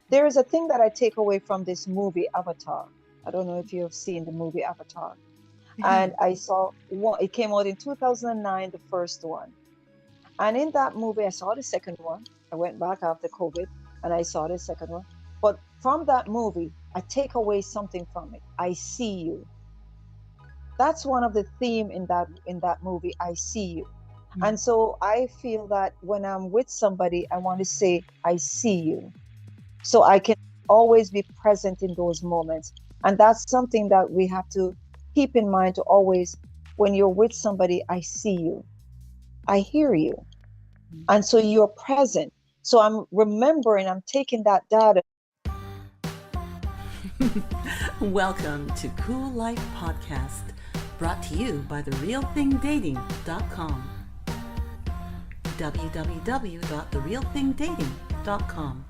There is a thing that I take away from this movie, Avatar. I don't know if you have seen the movie Avatar. Yeah. And I saw one, it came out in 2009, the first one. And in that movie, I saw the second one. I went back after COVID and I saw the second one. But from that movie, I take away something from it. I see you. That's one of the theme in that movie. I see you. Mm. And so I feel that when I'm with somebody, I want to say, I see you. So I can always be present in those moments. And that's something that we have to keep in mind to always, when you're with somebody, I see you, I hear you. And so you're present. So I'm remembering, I'm taking that data. Welcome to Cool Life Podcast, brought to you by therealthingdating.com. www.therealthingdating.com.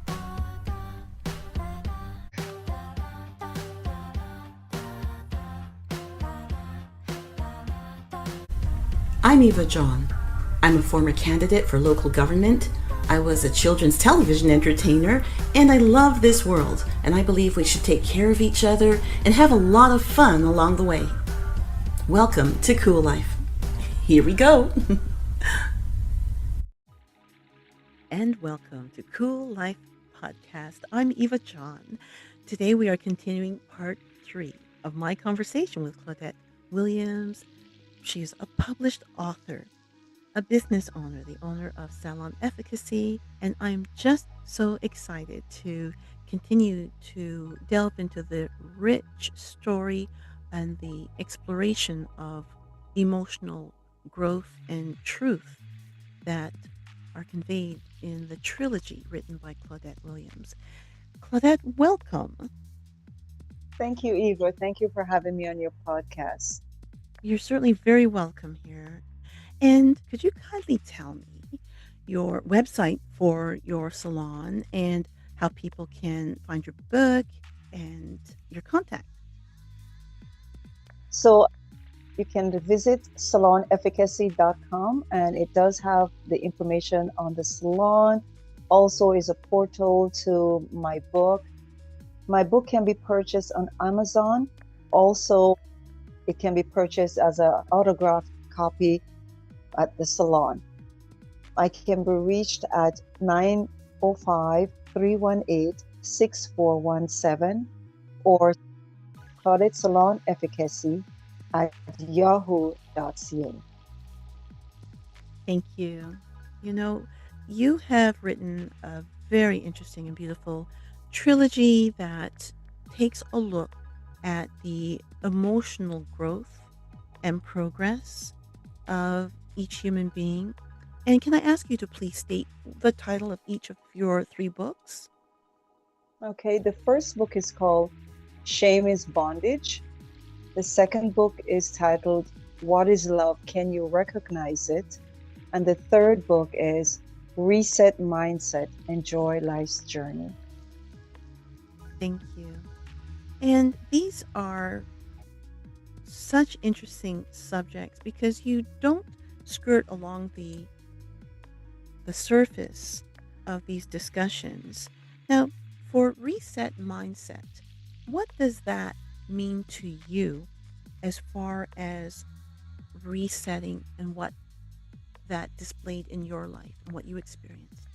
I'm Eva John. I'm a former candidate for local government. I was a children's television entertainer, and I love this world, and I believe we should take care of each other and have a lot of fun along the way. Welcome to Cool Life. Here we go. And welcome to Cool Life Podcast. I'm Eva John. Today we are continuing part 3 of my conversation with Claudette Williams. She's a published author, a business owner, the owner of Salon Efficacy, and I'm just so excited to continue to delve into the rich story and the exploration of emotional growth and truth that are conveyed in the trilogy written by Claudette Williams. Claudette, welcome. Thank you, Eva. Thank you for having me on your podcast. You're certainly very welcome here. And could you kindly tell me your website for your salon and how people can find your book and your contact? So you can visit salonefficacy.com and it does have the information on the salon. Also is a portal to my book. My book can be purchased on Amazon. Also, it can be purchased as an autographed copy at the salon. I can be reached at 905-318-6417 or Claudette Salon Efficacy at yahoo.ca. Thank you. You know, you have written a very interesting and beautiful trilogy that takes a look at the emotional growth and progress of each human being. And can I ask you to please state the title of each of your 3 books? Okay, the first book is called Shame is Bondage. The second book is titled What is Love? Can You Recognize It? And the third book is Reset Mindset, Enjoy Life's Journey. Thank you. And these are such interesting subjects because you don't skirt along the surface of these discussions. Now, for reset mindset, what does that mean to you as far as resetting and what that displayed in your life and what you experienced?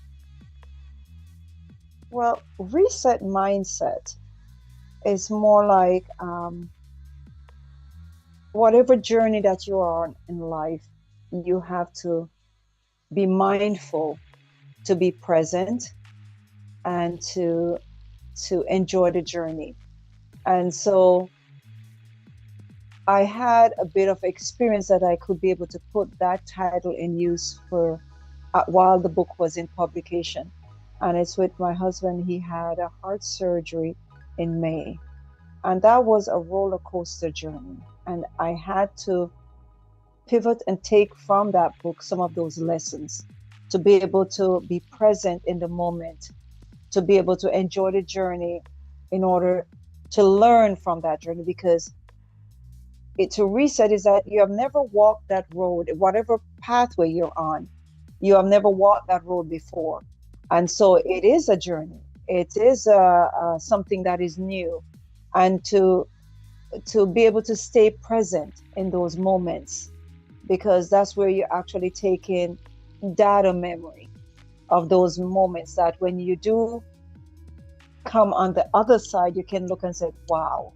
Well, reset mindset is more like whatever journey that you are on in life, you have to be mindful, to be present, and to enjoy the journey. And so I had a bit of experience that I could be able to put that title in use for while the book was in publication. And it's with my husband. He had a heart surgery in May. And that was a roller coaster journey. And I had to pivot and take from that book some of those lessons to be able to be present in the moment, to be able to enjoy the journey in order to learn from that journey. Because to reset is that you have never walked that road, whatever pathway you're on, you have never walked that road before. And so it is a journey. It is something that is new, and to be able to stay present in those moments, because that's where you actually take in data memory of those moments, that when you do come on the other side, you can look and say, wow,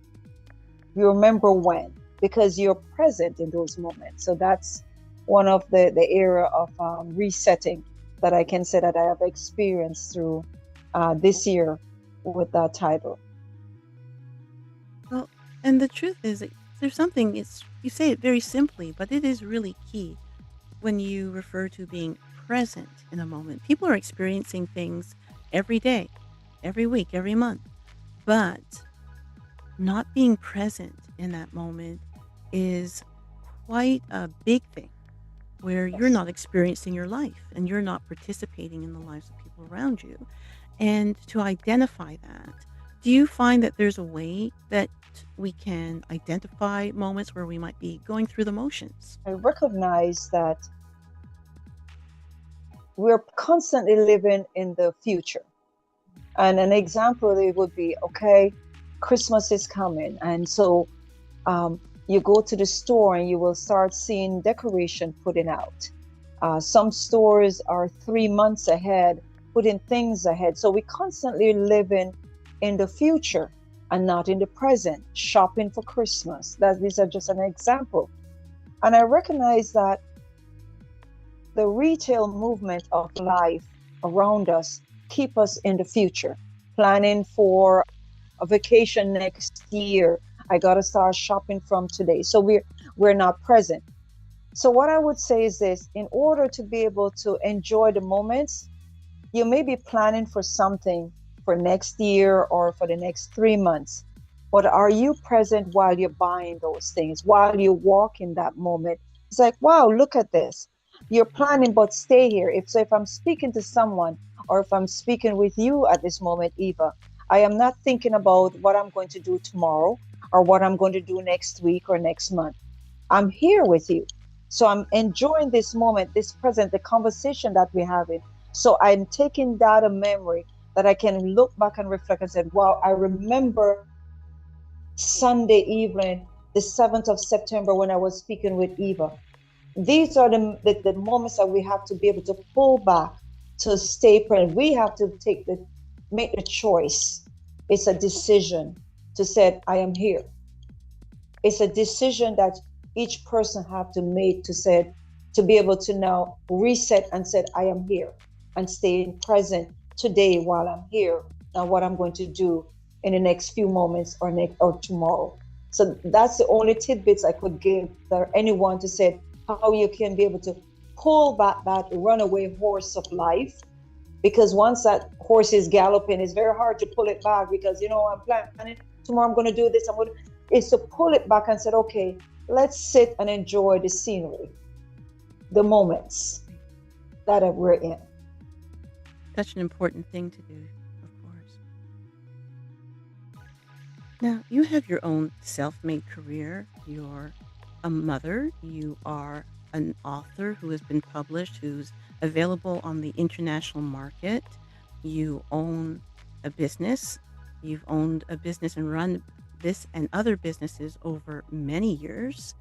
you remember when, because you're present in those moments. So that's one of the area of resetting that I can say that I have experienced through this year with that title. Well, and the truth is, there's something, you say it very simply, but it is really key when you refer to being present in a moment. People are experiencing things every day, every week, every month, but not being present in that moment is quite a big thing, where you're Yes. not experiencing your life and you're not participating in the lives of people around you. And to identify that, do you find that there's a way that we can identify moments where we might be going through the motions? I recognize that we're constantly living in the future. And an example, it would be, okay, Christmas is coming. And so you go to the store and you will start seeing decoration putting out. Some stores are 3 months ahead, putting things ahead. So we constantly living in the future and not in the present, shopping for Christmas. These are just an example. And I recognize that the retail movement of life around us keep us in the future, planning for a vacation next year. I got to start shopping from today. So we're not present. So what I would say is this: in order to be able to enjoy the moments, you may be planning for something for next year or for the next 3 months. But are you present while you're buying those things, while you walk in that moment? It's like, wow, look at this. You're planning, but stay here. If I'm speaking to someone, or if I'm speaking with you at this moment, Eva, I am not thinking about what I'm going to do tomorrow or what I'm going to do next week or next month. I'm here with you. So I'm enjoying this moment, this present, the conversation that we're having. So I'm taking that a memory that I can look back and reflect and say, wow, I remember Sunday evening, the 7th of September, when I was speaking with Eva. These are the moments that we have to be able to pull back to stay present. We have to make the choice. It's a decision to say, I am here. It's a decision that each person have to make to be able to now reset and say, I am here, and stay present today while I'm here, and what I'm going to do in the next few moments or tomorrow. So that's the only tidbits I could give for anyone to say how you can be able to pull back that runaway horse of life. Because once that horse is galloping, it's very hard to pull it back, because I'm planning tomorrow, I'm going to do this. It's to pull it back and say, okay, let's sit and enjoy the scenery, the moments that we're in. Such an important thing to do, of course. Now, you have your own self-made career. You're a mother. You are an author who has been published, who's available on the international market. You own a business. You've owned a business and run this and other businesses over many years.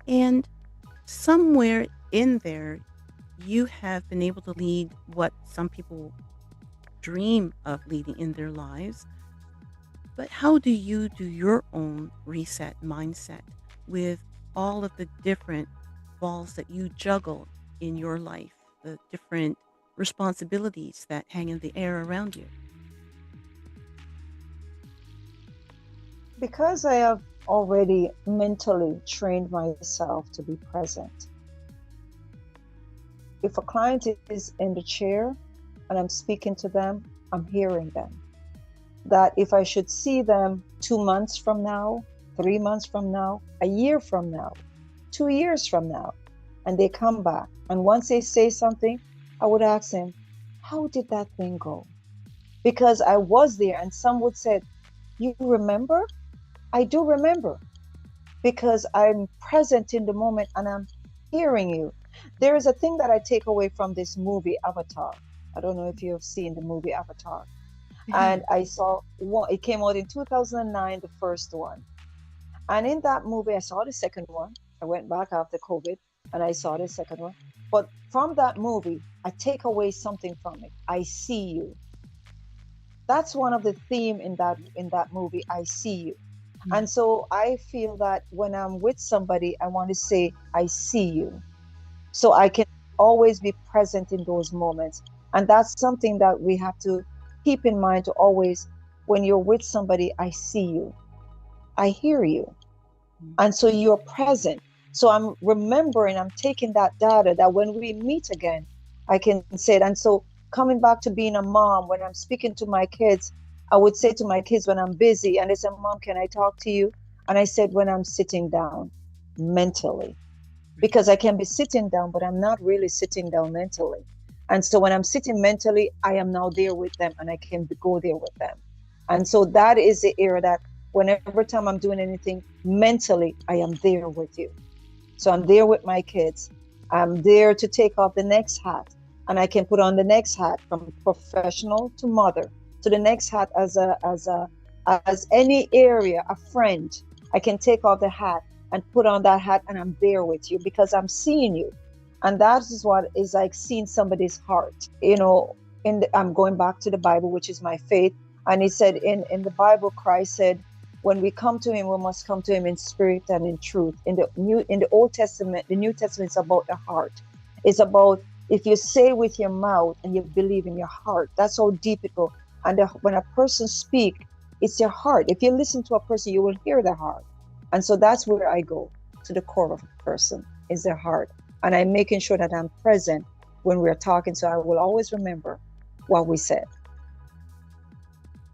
And somewhere in there, you have been able to lead what some people dream of leading in their lives. But how do you do your own reset mindset with all of the different balls that you juggle in your life, the different responsibilities that hang in the air around you? Because I have already mentally trained myself to be present. If a client is in the chair and I'm speaking to them, I'm hearing them. That if I should see them 2 months from now, 3 months from now, a year from now, 2 years from now, and they come back, and once they say something, I would ask them, how did that thing go? Because I was there, and some would say, you remember? I do remember, because I'm present in the moment and I'm hearing you. There is a thing that I take away from this movie, Avatar. I don't know if you have seen the movie Avatar. And I saw one, it came out in 2009, the first one. And in that movie, I saw the second one. I went back after COVID and I saw the second one. But from that movie, I take away something from it. I see you. That's one of the theme in that movie. I see you. And so I feel that when I'm with somebody, I want to say, I see you. So I can always be present in those moments. And that's something that we have to keep in mind to always, when you're with somebody, I see you, I hear you. And so you're present. So I'm remembering, I'm taking that data that when we meet again, I can say it. And so coming back to being a mom, when I'm speaking to my kids, I would say to my kids when I'm busy and they say, Mom, can I talk to you? And I said, when I'm sitting down mentally, because I can be sitting down, but I'm not really sitting down mentally. And so when I'm sitting mentally, I am now there with them and I can go there with them. And so that is the area that whenever time I'm doing anything mentally, I am there with you. So I'm there with my kids. I'm there to take off the next hat and I can put on the next hat, from professional to mother to the next hat as any area, a friend. I can take off the hat and put on that hat and I'm there with you because I'm seeing you. And that is what is like seeing somebody's heart. You know, I'm going back to the Bible, which is my faith. And he said in the Bible, Christ said, when we come to him, we must come to him in spirit and in truth. In the Old Testament, the New Testament is about the heart. It's about if you say with your mouth and you believe in your heart, that's how deep it goes. And when a person speaks, it's your heart. If you listen to a person, you will hear their heart. And so that's where I go, to the core of a person, is their heart. And I'm making sure that I'm present when we're talking, so I will always remember what we said.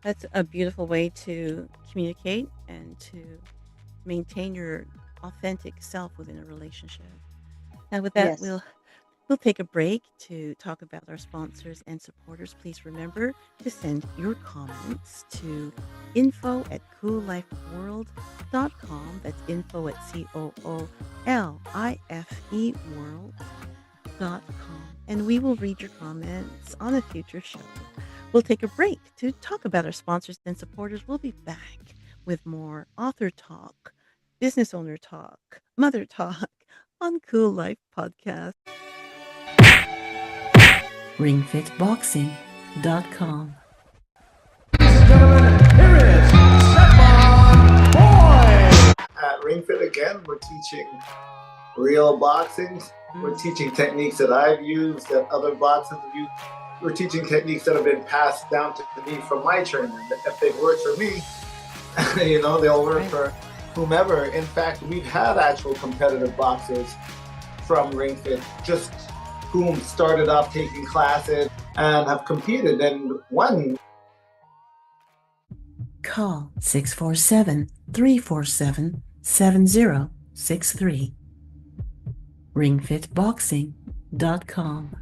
That's a beautiful way to communicate and to maintain your authentic self within a relationship. Now, with that, Yes. we'll take a break to talk about our sponsors and supporters. Please remember to send your comments to info@coollifeworld.com. That's info@COOLIFE world.com. And we will read your comments on a future show. We'll take a break to talk about our sponsors and supporters. We'll be back with more author talk, business owner talk, mother talk on Cool Life Podcast. ringfitboxing.com. Ladies and gentlemen, here is Stefan Boy. At Ringfit again, we're teaching real boxing. We're teaching techniques that I've used, that other boxers have used. We're teaching techniques that have been passed down to me from my trainer. If they've worked for me, they'll work for whomever. In fact, we've had actual competitive boxers from Ringfit, just whom started off taking classes and have competed and won. Call 647-347-7063. ringfitboxing.com.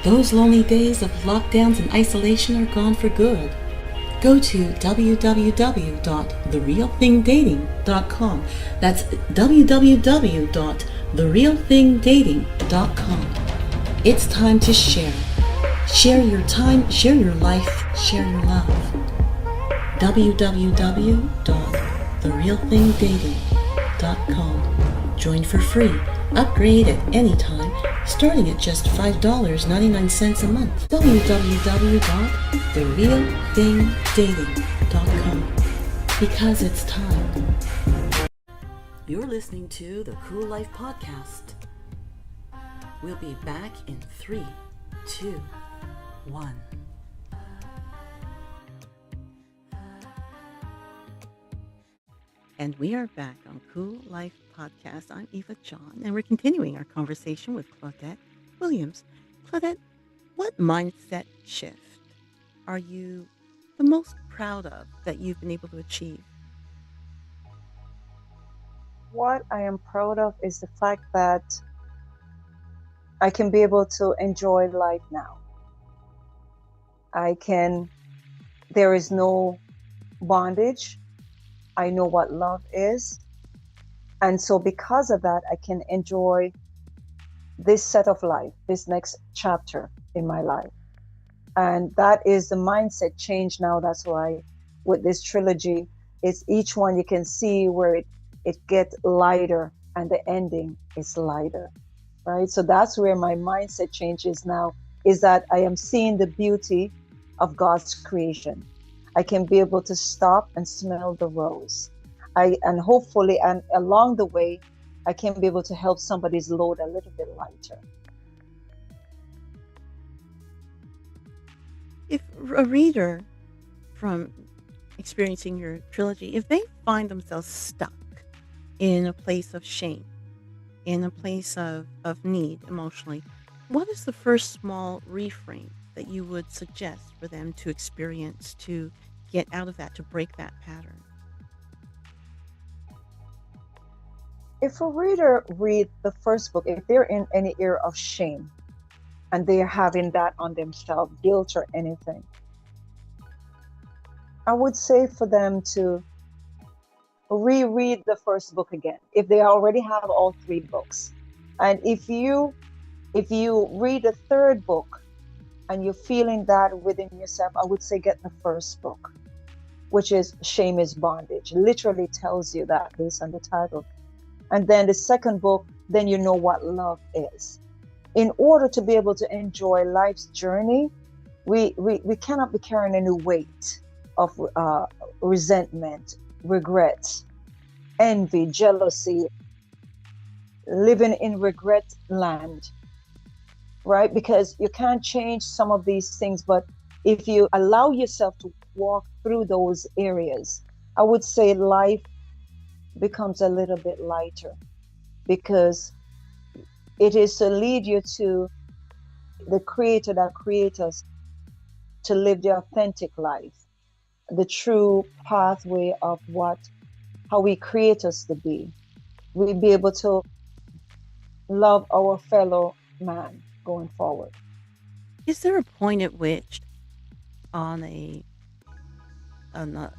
Those lonely days of lockdowns and isolation are gone for good. Go to www.therealthingdating.com. That's www.therealthingdating.com. It's time to share. Share your time, share your life, share your love. www.therealthingdating.com. Join for free. Upgrade at any time, starting at just $5.99 a month. www.therealthingdating.com. Because it's time. You're listening to the Cool Life Podcast. We'll be back in 3, 2, 1. And we are back on Cool Life Podcast. I'm Eva John, and we're continuing our conversation with Claudette Williams. Claudette, what mindset shift are you the most proud of that you've been able to achieve? What I am proud of is the fact that I can be able to enjoy life now. There is no bondage I know what love is. And so because of that, I can enjoy this set of life, this next chapter in my life. And that is the mindset change now. That's why with this trilogy, it's each one you can see where it gets lighter and the ending is lighter, right? So that's where my mindset change is now, is that I am seeing the beauty of God's creation. I can be able to stop and smell the rose. And hopefully, and along the way, I can be able to help somebody's load a little bit lighter. If a reader, from experiencing your trilogy, if they find themselves stuck in a place of shame, in a place of need emotionally, what is the first small reframe that you would suggest for them to experience to get out of that, to break that pattern? If a reader read the first book, if they're in any era of shame and they're having that on themselves, guilt or anything, I would say for them to reread the first book again if they already have all 3 books. And if you read the 3rd book and you're feeling that within yourself, I would say get the first book, which is Shame is Bondage. It literally tells you that based on the title. And then the 2nd book, then you know what love is. In order to be able to enjoy life's journey, we cannot be carrying any weight of resentment, regret, envy, jealousy, living in regret land, right? Because you can't change some of these things, but if you allow yourself to walk through those areas, I would say life becomes a little bit lighter, because it is to lead you to the Creator that creates us to live the authentic life, the true pathway of how He creates us to be. We'll be able to love our fellow man going forward. Is there a point at which, on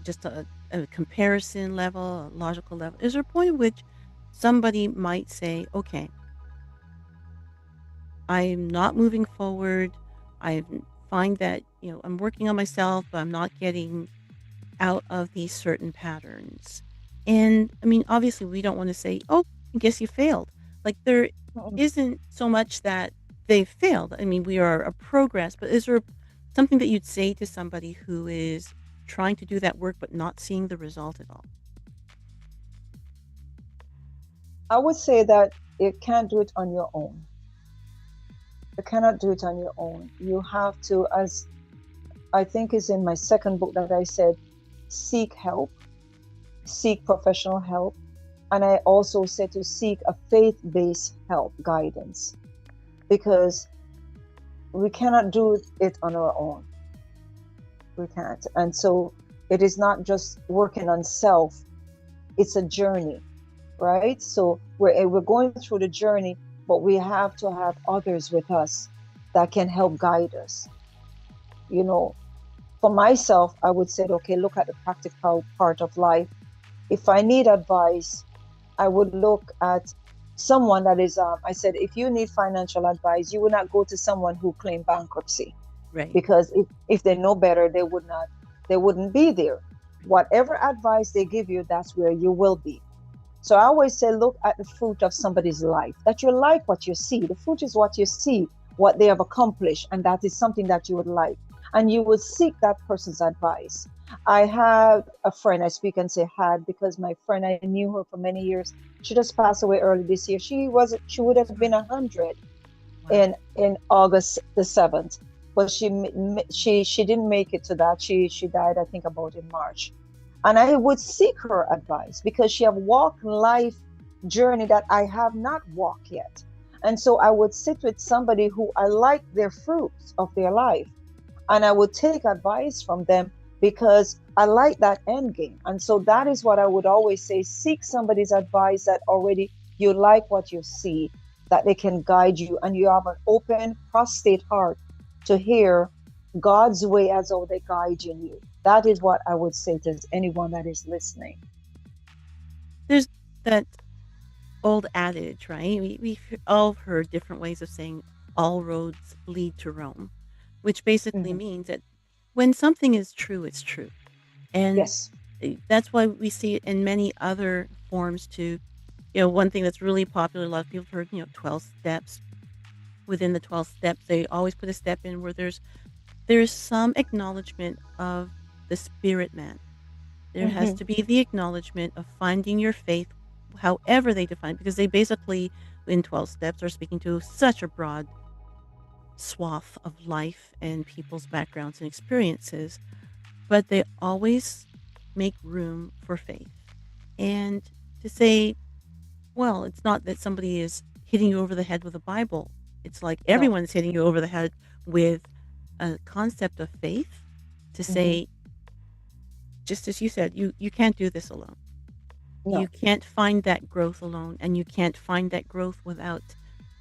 just a comparison level, a logical level, is there a point at which somebody might say, okay, I'm not moving forward. I find that, I'm working on myself, but I'm not getting out of these certain patterns. And I mean, obviously we don't want to say, oh, I guess you failed. Like, there isn't so much that they failed. I mean, we are a progress, but is there something that you'd say to somebody who is trying to do that work but not seeing the result at all? I would say that you can't do it on your own. You cannot do it on your own. You have to, as I think is in my 2nd book that I said, seek help, seek professional help. And I also said to seek a faith-based help, guidance, because we cannot do it on our own. We can't. And so it is not just working on self, it's a journey, right? So we're going through the journey, but we have to have others with us that can help guide us. For myself, I would say, okay, look at the practical part of life. If I need advice, I would look at someone that is, I said, if you need financial advice, you would not go to someone who claimed bankruptcy. Right. Because if they know better, they wouldn't be there. Whatever advice they give you, that's where you will be. So I always say, look at the fruit of somebody's life, that you like what you see. The fruit is what you see, what they have accomplished, and that is something that you would like. And you would seek that person's advice. I have a friend, I speak and say had, because my friend, I knew her for many years. She just passed away early this year. She would have been 100 in August the 7th. But she didn't make it to that. She died, I think, about in March. And I would seek her advice because she have walked life journey that I have not walked yet. And so I would sit with somebody who I like their fruits of their life. And I would take advice from them because I like that end game. And so that is what I would always say, seek somebody's advice that already you like what you see, that they can guide you, and you have an open prostate heart to hear God's way as how they guide you. That is what I would say to anyone that is listening. there's that old adage, right? We've all heard different ways of saying all roads lead to Rome, which basically Hmm. means that when something is true, it's true. And Yes. that's why we see it in many other forms too. One thing that's really popular, a lot of people have heard, 12 steps. Within the 12 steps, they always put a step in where there's some acknowledgement of the spirit man. There has Hmm. to be the acknowledgement of finding your faith, however they define, because they basically, in 12 steps, are speaking to such a broad swath of life and people's backgrounds and experiences, but they always make room for faith. And to say, well, it's not that somebody is hitting you over the head with a Bible. It's like No. everyone's hitting you over the head with a concept of faith to Hmm. say, just as you said, you can't do this alone. You No. can't find that growth alone, and you can't find that growth without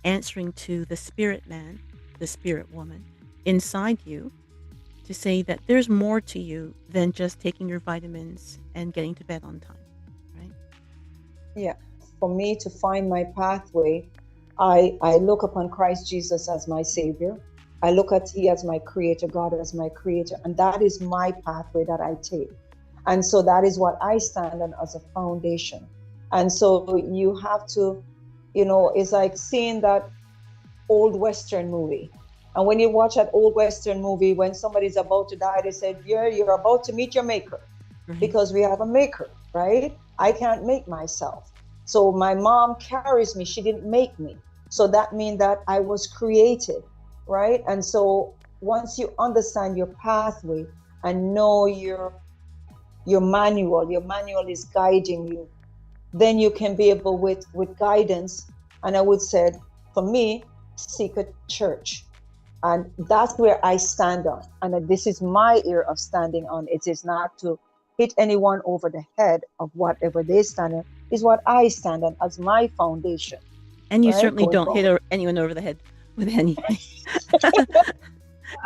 answering to the spirit man, the spirit woman inside you to say that there's more to you than just taking your vitamins and getting to bed on time, right? Yeah. For me to find my pathway, I look upon Christ Jesus as my Savior. I look at He as my Creator, God as my Creator, and that is my pathway that I take. And so that is what I stand on as a foundation. And so you have to, it's like seeing that old Western movie. And when you watch that old Western movie, when somebody's about to die, they said, yeah, you're about to meet your maker, Right. because we have a maker, right? I can't make myself. So my mom carries me. She didn't make me. So that means that I was created, right? And so once you understand your pathway and know your manual is guiding you, then you can be able with guidance. And I would say, for me, seek a church. And that's where I stand on. And this is my ear of standing on. It is not to hit anyone over the head of whatever they stand on, is what I stand on as my foundation. And you Right? certainly Going don't hit forward. anyone over the head with anything.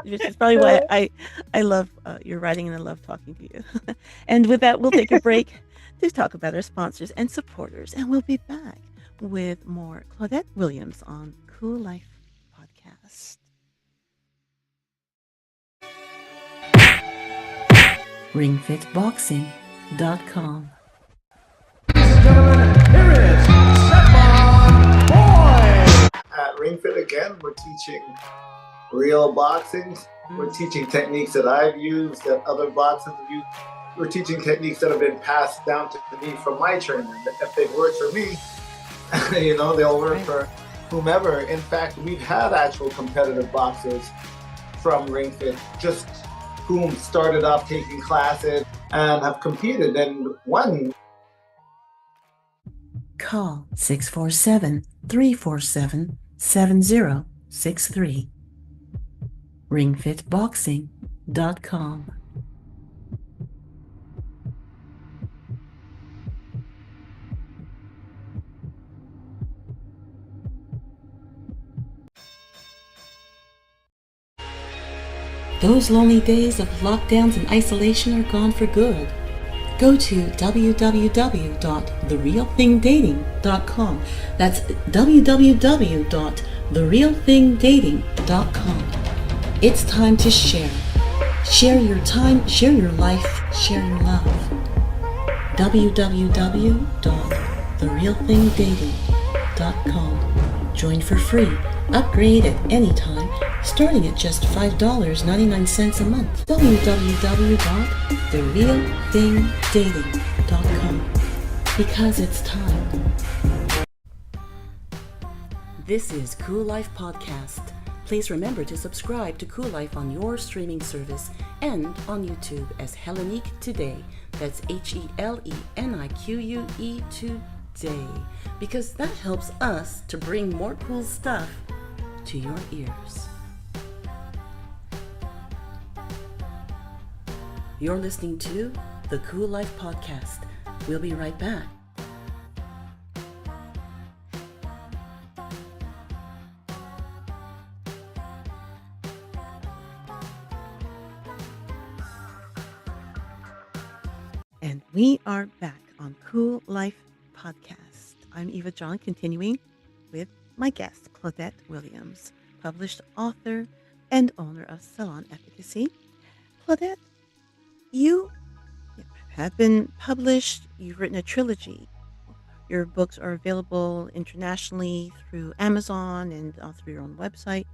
Which is probably why I love your writing and I love talking to you. And with that, we'll take a break to talk about our sponsors and supporters. And we'll be back with more Claudette Williams on Cool Life Podcast. ringfitboxing.com. Ladies and gentlemen, here is Stefan Boy. At Ring Fit again, we're teaching real boxing. We're teaching techniques that I've used, that other boxers have used. We're teaching techniques that have been passed down to me from my trainer. If they've worked for me, they'll work for whomever. In fact, we've had actual competitive boxers from Ring Fit, just whom started off taking classes and have competed and won. Call 647-347-7063. ringfitboxing.com. Those lonely days of lockdowns and isolation are gone for good. Go to www.therealthingdating.com. That's www.therealthingdating.com. It's time to share. Share your time, share your life, share your love. www.therealthingdating.com. Join for free. Upgrade at any time, starting at just $5.99 a month. www.therealthingdating.com. Because it's time. This is Cool Life Podcast. Please remember to subscribe to Cool Life on your streaming service and on YouTube as Hellenique Today. That's HELENIQUE Today. Because that helps us to bring more cool stuff to your ears. You're listening to the Cool Life Podcast. We'll be right back. And we are back on Cool Life podcast. I'm Eva John, continuing with my guest, Claudette Williams, published author and owner of Salon Efficacy. Claudette, you have been published, you've written a trilogy. Your books are available internationally through Amazon and through your own website.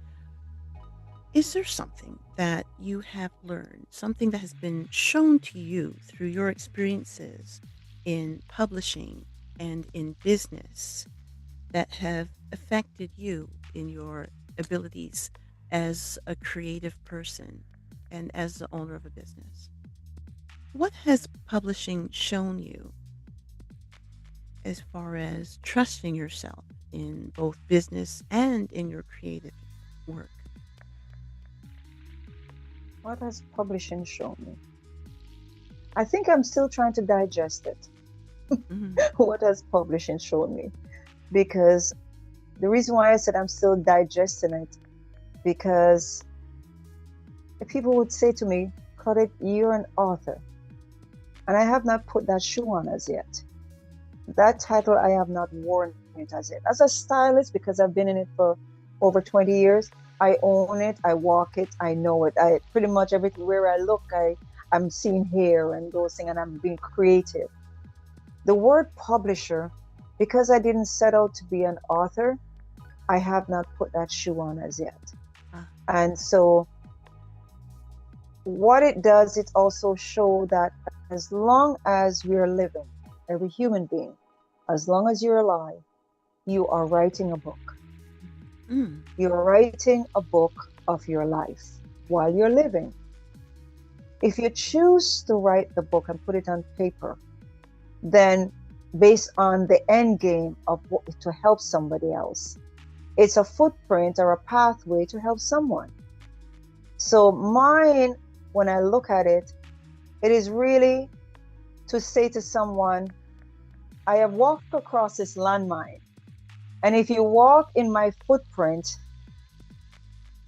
Is there something that you have learned, something that has been shown to you through your experiences in publishing and in business that have affected you in your abilities as a creative person and as the owner of a business? What has publishing shown you as far as trusting yourself in both business and in your creative work? What has publishing shown me? I think I'm still trying to digest it. Mhm. What has publishing shown me? Because the reason why I said I'm still digesting it, because people would say to me, Claudette, you're an author. And I have not put that shoe on as yet. That title, I have not worn it as yet. As a stylist, because I've been in it for over 20 years, I own it, I walk it, I know it. I pretty much everywhere I look, I'm seeing hair and those things, and I'm being creative. The word publisher, because I didn't set out to be an author, I have not put that shoe on as yet. And so what it does, it also shows that as long as we're living, every human being, as long as you're alive, you are writing a book. You're writing a book of your life while you're living. If you choose to write the book and put it on paper, then based on the end game of to help somebody else, it's a footprint or a pathway to help someone. So mine, when I look at it, it is really to say to someone, I have walked across this landmine. And if you walk in my footprint,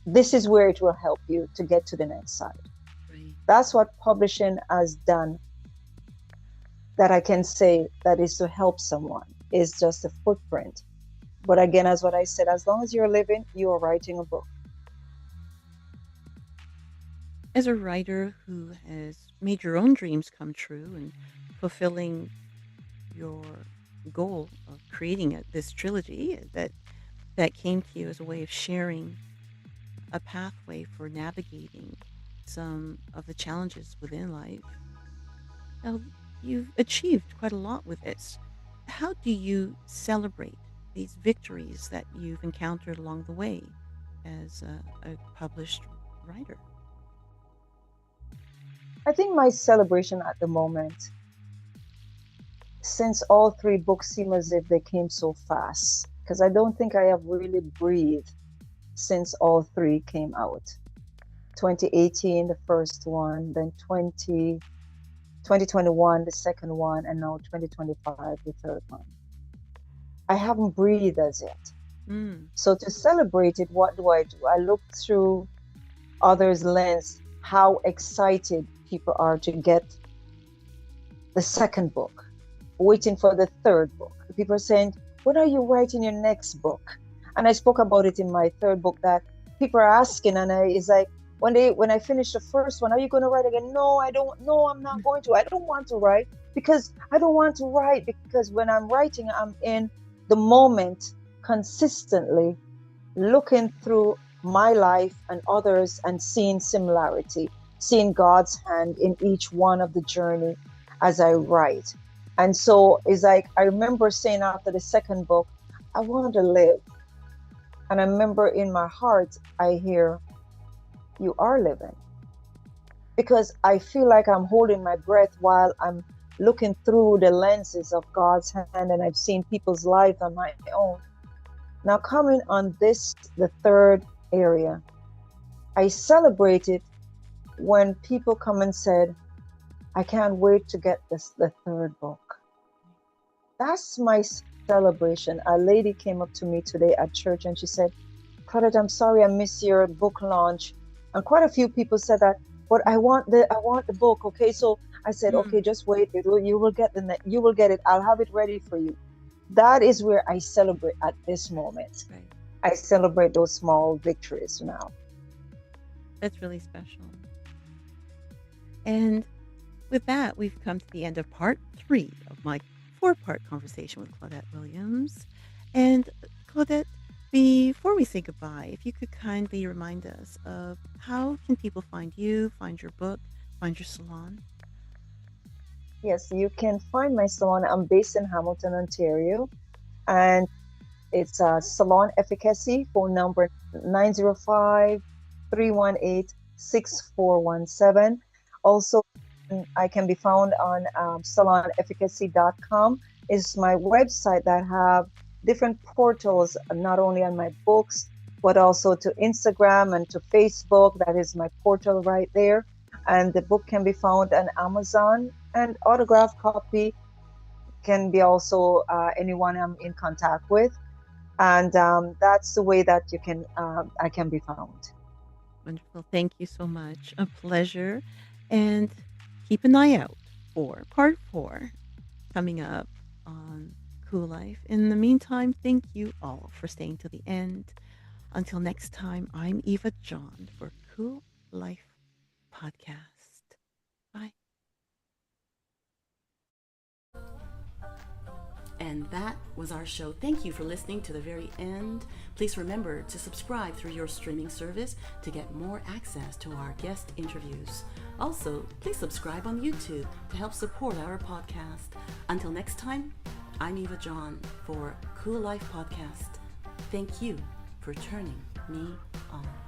this is where it will help you to get to the next side. Right. That's what publishing has done, that I can say that is to help someone, is just a footprint. But again, as what I said, as long as you're living, you are writing a book. As a writer who has made your own dreams come true and fulfilling your goal of creating this trilogy that came to you as a way of sharing a pathway for navigating some of the challenges within life. Now, you've achieved quite a lot with this. How do you celebrate these victories that you've encountered along the way as a published writer? I think my celebration at the moment, since all three books seem as if they came so fast, because I don't think I have really breathed since all three came out. 2018, the first one, then 2021, the second one, and now 2025, the third one. I haven't breathed as yet. So to celebrate it, what do? I look through others' lens, how excited people are to get the second book, waiting for the third book. People are saying, when are you writing your next book? And I spoke about it in my third book, that people are asking, and it's like, when I finish the first one, are you going to write again? No, I don't. No, I'm not going to. I don't want to write because when I'm writing, I'm in the moment consistently, looking through my life and others and seeing similarity, seeing God's hand in each one of the journey as I write. And so it's like, I remember saying after the second book, I want to live. And I remember in my heart, I hear, you are living. Because I feel like I'm holding my breath while I'm looking through the lenses of God's hand, and I've seen people's lives on my own. Now coming on this, the third area, I celebrated when people come and said, I can't wait to get the third book. That's my celebration. A lady came up to me today at church and she said, Claudette, I'm sorry I missed your book launch. And quite a few people said that, but I want the book. Okay, so I said, okay, just wait. You will get it. I'll have it ready for you. that is where I celebrate at this moment. Right. I celebrate those small victories now. That's really special. And with that, we've come to the end of part 3 of my 4-part conversation with Claudette Williams. And Claudette, before we say goodbye, if you could kindly remind us of how can people find you, find your book, find your salon? Yes, you can find my salon. I'm based in Hamilton, Ontario, and it's Salon Efficacy, phone number 905-318-6417. Also, I can be found on salonefficacy.com. It's my website that have different portals, not only on my books, but also to Instagram and to Facebook. That is my portal right there. And the book can be found on Amazon, and autographed copy can be also anyone I'm in contact with. And that's the way that you can I can be found. Wonderful. Thank you so much. A pleasure. And keep an eye out for part 4 coming up on Cool Life. In the meantime, thank you all for staying to the end. Until next time, I'm Eva John for Cool Life Podcast. Bye. And that was our show. Thank you for listening to the very end. Please remember to subscribe through your streaming service to get more access to our guest interviews. Also, please subscribe on YouTube to help support our podcast. Until next time, I'm Eva John for Cool Life Podcast. Thank you for turning me on.